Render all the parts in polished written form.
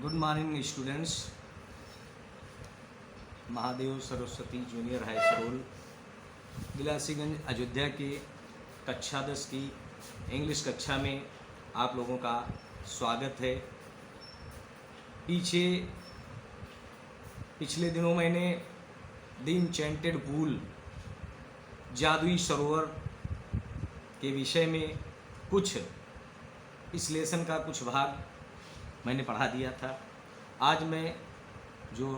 Good morning students. Mahadev Saraswati junior high school Bilasiganj Ayodhya की कक्षा 10 की इंग्लिश कक्षा में आप लोगों का स्वागत है। पिछले दिनों मैंने द इंचेंटेड पूल जादुई सरोवर के विषय में कुछ इस लेसन का कुछ भाग मैंने पढ़ा दिया था। आज मैं जो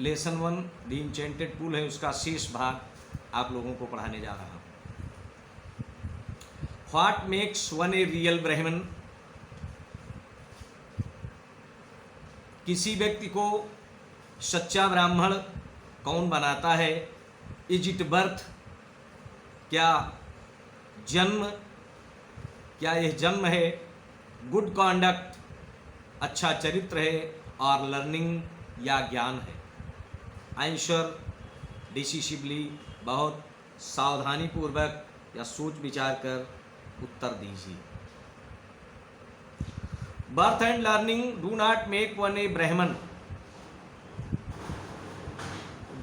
लेसन 1 द इंचेंटेड पूल है उसका शेष भाग आप लोगों को पढ़ाने जा रहा हूँ। What makes one a real ब्राह्मण? किसी व्यक्ति को सच्चा ब्राह्मण कौन बनाता है? Is it birth? क्या यह जन्म है? गुड कॉन्डक्ट अच्छा चरित्र है, और लर्निंग या ज्ञान है? आंसर डिसिसिवली बहुत सावधानी पूर्वक या सोच विचार कर उत्तर दीजिए। Birth and learning do not make one a Brahmin.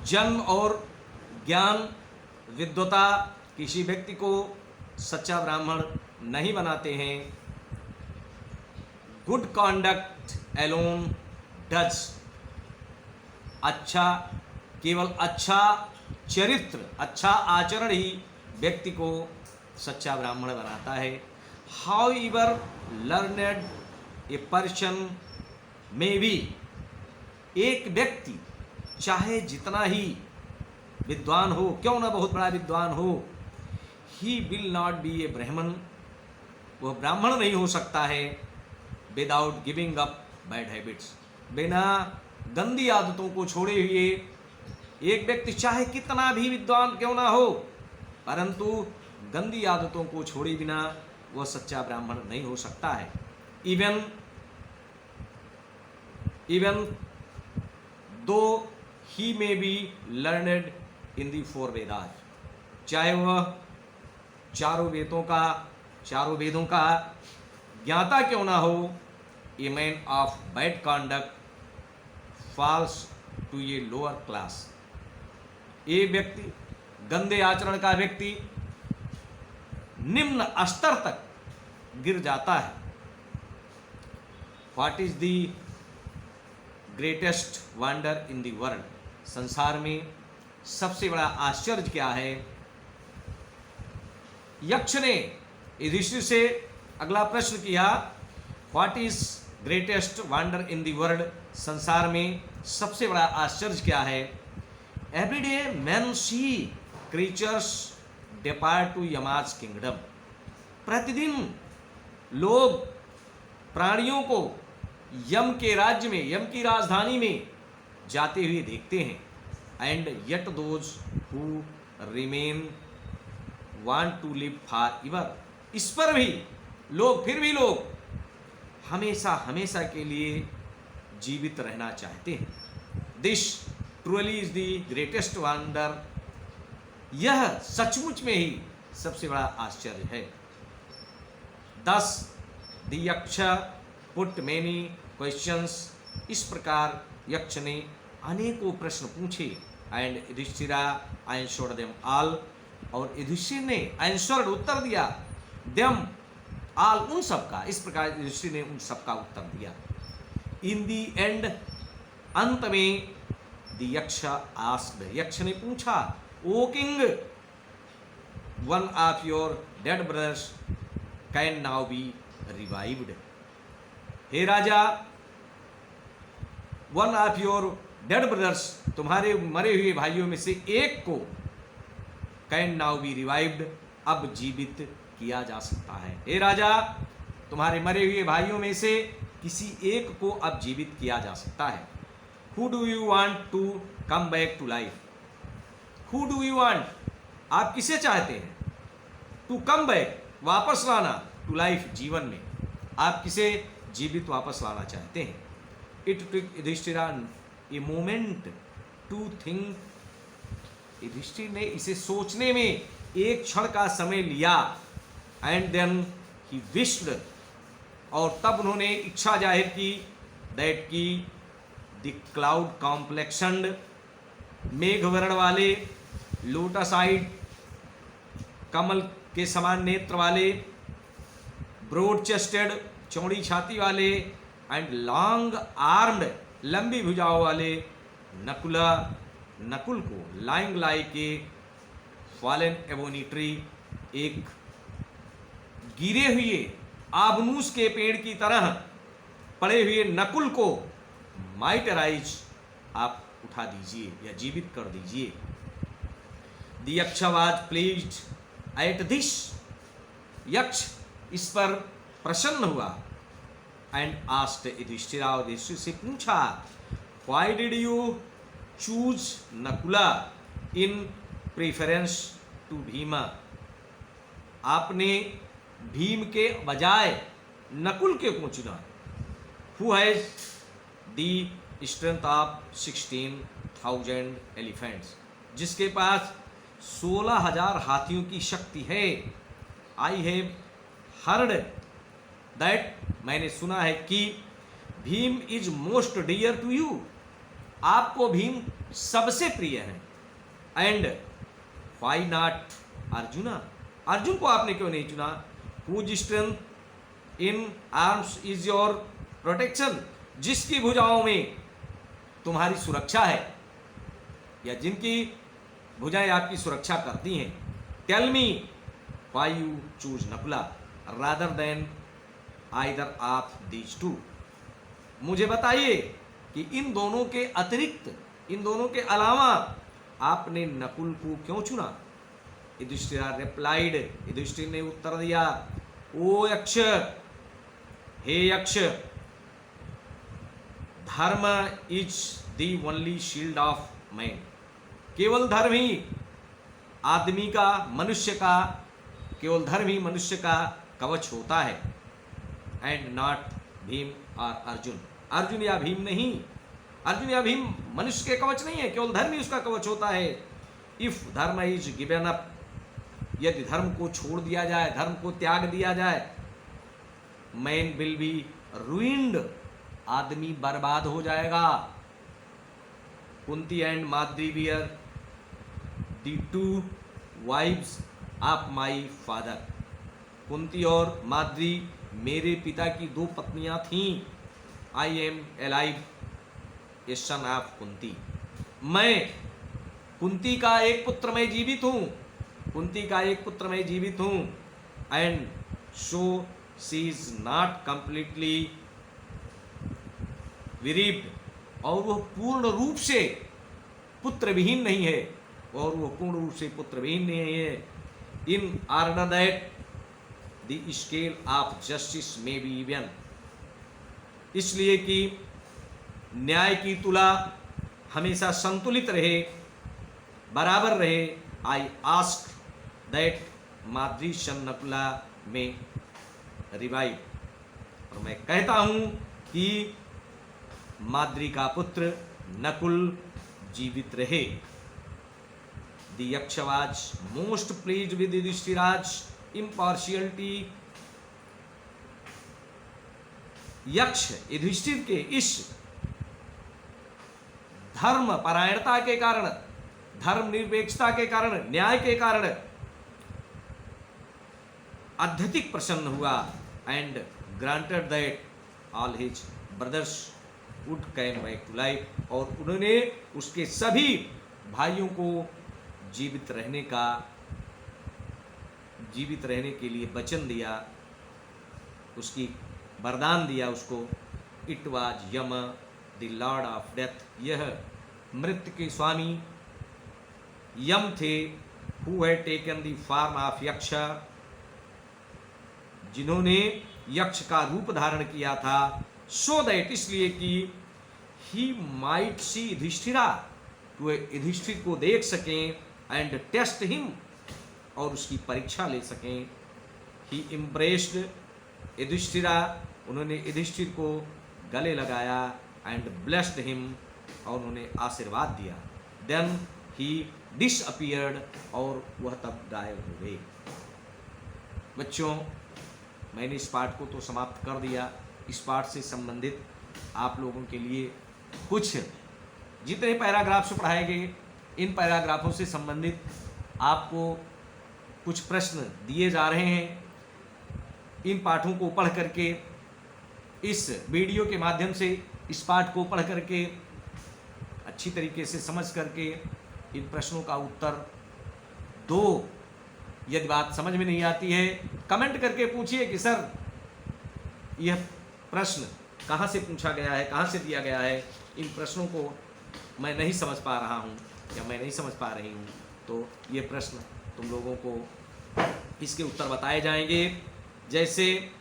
जन्म और ज्ञान विद्वता किसी व्यक्ति को सच्चा ब्राह्मण नहीं बनाते हैं। Good conduct alone does. केवल अच्छा चरित्र अच्छा आचरण ही व्यक्ति को सच्चा ब्राह्मण बनाता है। How ever learned a person may be. एक व्यक्ति चाहे जितना ही विद्वान हो, क्यों ना बहुत बड़ा विद्वान हो, ही विल नॉट बी ए ब्राह्मण। वह ब्राह्मण नहीं हो सकता है without giving up bad habits. बिना गंदी आदतों को छोड़े हुए एक व्यक्ति चाहे कितना भी विद्वान क्यों ना हो, परंतु गंदी आदतों को छोड़े बिना वह सच्चा ब्राह्मण नहीं हो सकता है। Even though he may be learned in the 4 Vedas. चाहे वह चारों वेदों का ज्ञाता क्यों ना हो, a man of bad conduct falls to a lower class. ये व्यक्ति गंदे आचरण का व्यक्ति निम्न स्तर तक गिर जाता है। What is the greatest wonder in the world? संसार में सबसे बड़ा आश्चर्य क्या है? यक्ष ने युधिष्ठिर से अगला प्रश्न किया, what is greatest wonder in the world? संसार में सबसे बड़ा आश्चर्य क्या है? Everyday man see creatures depart to Yama's kingdom. प्रतिदिन लोग प्राणियों को यम के राज्य में, यम की राजधानी में जाते हुए देखते हैं। And yet those who remain want to live forever. इस पर भी फिर भी लोग हमेशा के लिए जीवित रहना चाहते हैं। This truly is the greatest wonder. यह सचमुच में ही सबसे बड़ा आश्चर्य है। 10 द यक्ष पुट मेनी क्वेश्चंस। इस प्रकार यक्ष ने अनेकों प्रश्न पूछे। And Yudhishthira answered them all. और युधिष्ठिर ने आंसर्ड उत्तर दिया देम ऑल, उन सबका। इस प्रकार युधिष्ठिर ने उन सबका उत्तर दिया। इन दी एंड, अंत में द यक्ष आस्क्ड, यक्ष ने पूछा, oh king, one of your dead brothers can now be revived. हे राजा, one of your dead brothers, तुम्हारे मरे हुए भाइयों में से एक को कैन नाउ बी रिवाइव्ड, अब जीवित किया जा सकता है। हे राजा, तुम्हारे मरे हुए भाइयों में से किसी एक को अब जीवित किया जा सकता है। Who do you want to come back to life? Who do you want, आप किसे चाहते हैं? टू कम बैक, वापस लाना, टू लाइफ, जीवन में आप किसे जीवित वापस लाना चाहते हैं? It took Yudhishthira a moment to think. Yudhishthira ने इसे सोचने में एक क्षण का समय लिया। एंड देन ही विश्ड, और तब उन्होंने इच्छा जाहिर की दैट की द क्लाउड कॉम्प्लेक्शनड, मेघ वर्ण वाले, लोटस आइड, कमल के समान नेत्र वाले, ब्रॉड चेस्टेड, चौड़ी छाती वाले, एंड लॉन्ग आर्म्ड, लंबी भुजाओं वाले नकुला, नकुल को lying like a fallen ebony tree, एक गिरे हुए आबनूस के पेड़ की तरह पड़े हुए नकुल को माइट राइज, आप उठा दीजिए या जीवित कर दीजिए। The Yaksha was pleased at this, यक्ष इस पर प्रसन्न हुआ। एंड आस्क्ड युधिष्ठिर, युधिष्ठिर से पूछा, why did you choose Nakula in preference to Bhima, आपने भीम के बजाय नकुल के क्यों चुना? Who has the strength of 16,000 elephants, जिसके पास 16,000 हाथियों की शक्ति है। आई हैव हर्ड दैट, मैंने सुना है कि Bhim is most dear to you, आपको भीम सबसे प्रिय है। And why not Arjuna, Arjun को आपने क्यों नहीं चुना? Whose strength in arms is your protection, जिसकी भुजाओं में तुम्हारी सुरक्षा है या जिनकी भुजाएं आपकी सुरक्षा करती हैं। Tell me why you choose Nakula rather than either of these two, मुझे बताइए कि इन दोनों के अतिरिक्त, इन दोनों के अलावा आपने नकुल को क्यों चुना? युधिष्ठिर रिप्लाइड, युधिष्ठिर ने उत्तर दिया, ओ यक्ष, हे यक्ष, धर्म is the only shield of man, केवल धर्म ही आदमी का, मनुष्य का, केवल धर्म ही मनुष्य का कवच होता है। एंड नॉट भीम और अर्जुन, अर्जुन या भीम नहीं, अर्जुन या भीम मनुष्य के कवच नहीं है, केवल धर्म ही उसका कवच होता है। If dharma is given up, यदि धर्म को छोड़ दिया जाए, धर्म को त्याग दिया जाए, मैन विल बी रूइंड, आदमी बर्बाद हो जाएगा। Kunti and Madri were the two wives of my father, Kunti और माद्री मेरे पिता की दो पत्नियां थीं। I am alive a son of Kunti, मैं कुंती का एक पुत्र, मैं जीवित हूँ, कुंती का एक पुत्र मैं जीवित हूँ। And so she is not completely विरीप्ड, और वह पूर्ण रूप से पुत्र विहीन नहीं है, और वह पूर्ण रूप से पुत्र विहीन नहीं है। In order that the scale of justice में बी इवन, इसलिए कि न्याय की तुला हमेशा संतुलित रहे, बराबर रहे। आई आस्क दैट माद्री सन नकुला में रिवाइव, और मैं कहता हूं कि माद्री का पुत्र नकुल जीवित रहे। The Yaksha was most pleased with Yudhishthira's impartiality, Yaksha Yudhishthira के इस धर्म परायणता के कारण, धर्म निरपेक्षता के कारण, न्याय के कारण अत्यधिक प्रसन्न हुआ। And granted that all his brothers would came back to life, और उन्होंने उसके सभी भाइयों को जीवित रहने के लिए वचन दिया, उसकी वरदान दिया उसको। It was Yama the lord of death, यह मृत्यु के स्वामी यम थे। Who had taken the form of Yaksha, जिन्होंने यक्ष का रूप धारण किया था। सो दैट, इसलिए कि ही माइट सी युधिष्ठिरा, तो युधिष्ठिर को देख सकें, एंड टेस्ट हिम, और उसकी परीक्षा ले सकें। ही इम्प्रेस्ड युधिष्ठिरा, उन्होंने युधिष्ठिर को गले लगाया। एंड ब्लेस्ड हिम, और उन्होंने आशीर्वाद दिया। देन ही डिसअपियर्ड, और वह तब गायब हो गए। बच्चों, मैंने इस पाठ को तो समाप्त कर दिया। इस पाठ से संबंधित आप लोगों के लिए कुछ जितने पैराग्राफ्स पढ़ाए गए, इन पैराग्राफों से संबंधित आपको कुछ प्रश्न दिए जा रहे हैं। इन पाठों को पढ़ करके, इस वीडियो के माध्यम से इस पाठ को पढ़ करके अच्छी तरीके से समझ करके इन प्रश्नों का उत्तर दो। यदि बात समझ में नहीं आती है, कमेंट करके पूछिए कि सर यह प्रश्न कहाँ से पूछा गया है, कहाँ से दिया गया है, इन प्रश्नों को मैं नहीं समझ पा रहा हूँ या मैं नहीं समझ पा रही हूँ। तो ये प्रश्न तुम लोगों को इसके उत्तर बताए जाएंगे। जैसे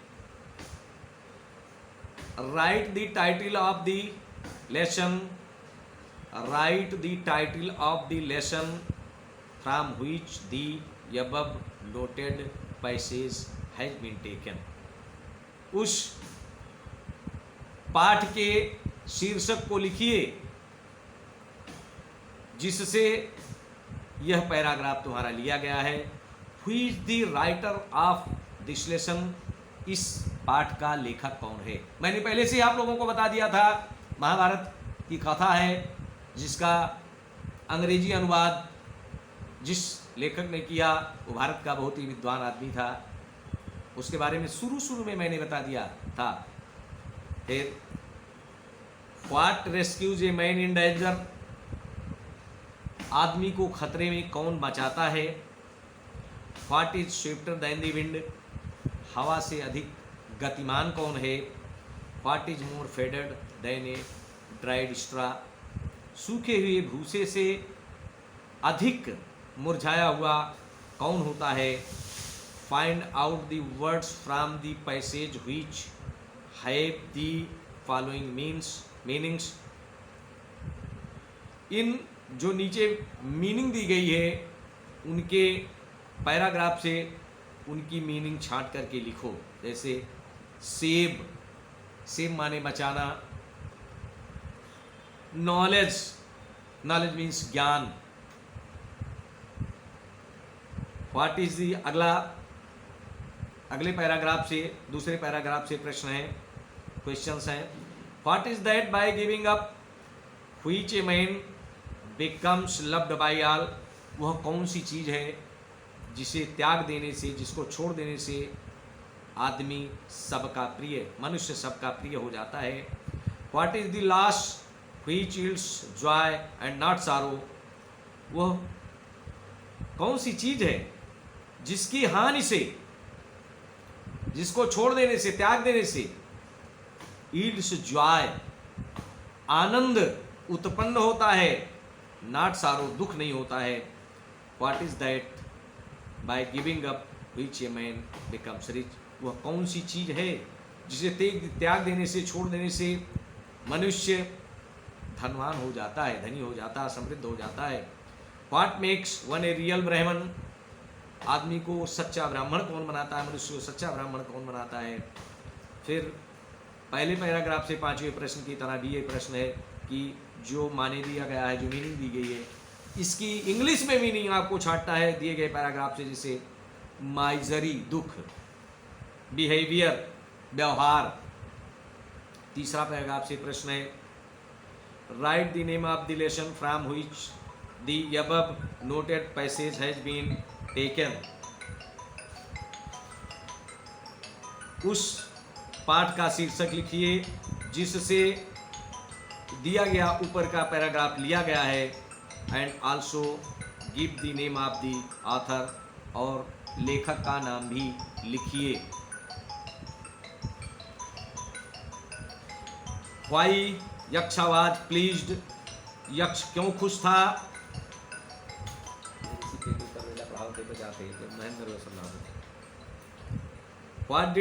write the title of the lesson, write the title of the lesson from which the above noted passage has been taken. उस पाठ के शीर्षक को लिखिए जिससे यह पैराग्राफ तुम्हारा लिया गया है। Who is the writer of this lesson, इस पाठ का लेखक कौन है। मैंने पहले से ही आप लोगों को बता दिया था, महाभारत की कथा है जिसका अंग्रेजी अनुवाद जिस लेखक ने किया वो भारत का बहुत ही विद्वान आदमी था। उसके बारे में शुरू में मैंने बता दिया था। फिर what rescues a man in danger, आदमी को खतरे में कौन बचाता है। What is swifter than the wind, हवा से अधिक गतिमान कौन है। What is more faded than a dried straw, सूखे हुए भूसे से अधिक मुरझाया हुआ कौन होता है। Find out the words from the passage which have the following meanings, इन जो नीचे मीनिंग दी गई है उनके पैराग्राफ से उनकी मीनिंग छांट करके लिखो। जैसे सेब, सेब माने बचाना। नॉलेज, नॉलेज मीन्स ज्ञान। व्हाट इज दी, अगले पैराग्राफ से, दूसरे पैराग्राफ से प्रश्न है, क्वेश्चंस हैं। What is that by giving up which a man becomes loved by all, वह कौन सी चीज़ है जिसे त्याग देने से, जिसको छोड़ देने से आदमी सबका प्रिय, मनुष्य सबका प्रिय हो जाता है। What is the loss which yields Joy and not सारो, वह कौन सी चीज़ है जिसकी हानि से, जिसको छोड़ देने से, त्याग देने से यील्ड्स जॉय, आनंद उत्पन्न होता है, नॉट सारो, दुख नहीं होता है। What is that by giving up which a man becomes rich, वह कौन सी चीज है जिसे त्याग देने से, छोड़ देने से मनुष्य धनवान हो जाता है, धनी हो जाता है, समृद्ध हो जाता है। What makes one a real ब्राह्मण, आदमी को सच्चा ब्राह्मण कौन बनाता है, मनुष्य को सच्चा ब्राह्मण कौन बनाता है। फिर पहले पैराग्राफ से पांचवें प्रश्न की तरह भी ये प्रश्न है कि जो माने दिया गया है, जो मीनिंग दी गई है, इसकी इंग्लिश में मीनिंग आपको छांटना है दिए गए पैराग्राफ से। जैसे माइजरी, दुख। बिहेवियर, व्यवहार। तीसरा पैराग्राफ से प्रश्न है write the name of the lesson from which the above noted passage has been taken, उस पाठ का शीर्षक लिखिए जिससे दिया गया ऊपर का पैराग्राफ लिया गया है। And also give the name of the author, और लेखक का नाम भी लिखिए। व्हाई यक्ष वाज प्लीज्ड, यक्ष क्यों खुश था। What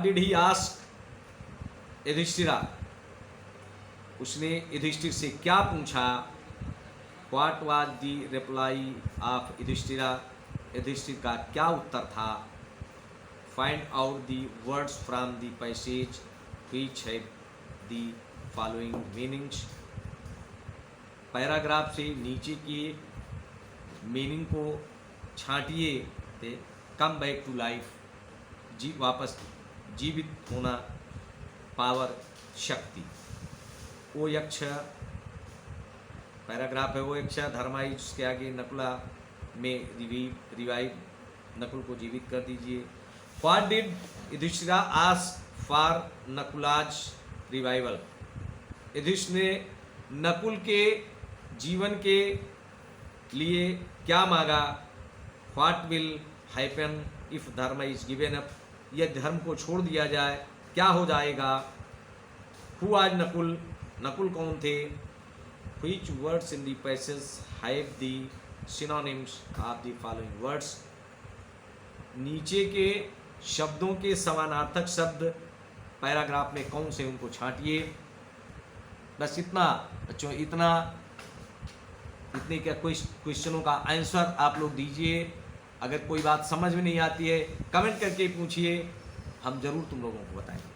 did he ask Yudhishthira, उसने युधिष्ठिर से क्या पूछा। What was the reply of Yudhishthira, Yudhishthira का क्या उत्तर था। Find out the words from the passage which have the following meanings, paragraph से नीचे की मीनिंग को छांटिए। कम बैक टू लाइफ, वापस जीवित होना, पावर, शक्ति। ओ यक्ष पैराग्राफ है। वो यक्ष धर्माई, उसके आगे नकुला में रिवाइव, नकुल को जीवित कर दीजिए। What did Yudhishthira ask for Nakula's revival? Yudhishthira ने नकुल के जीवन के लिए क्या मांगा? What will happen if dharma is given up? यह धर्म को छोड़ दिया जाए क्या हो जाएगा? हु आज नकुल? नकुल कौन थे? Which words in the passage have the synonyms of the following words? नीचे के शब्दों के समानार्थक शब्द पैराग्राफ में कौन से, उनको छांटिए। बस इतना बच्चों, इतने क्या क्वेश्चनों का आंसर आप लोग दीजिए। अगर कोई बात समझ में नहीं आती है कमेंट करके पूछिए, हम जरूर तुम लोगों को बताएंगे।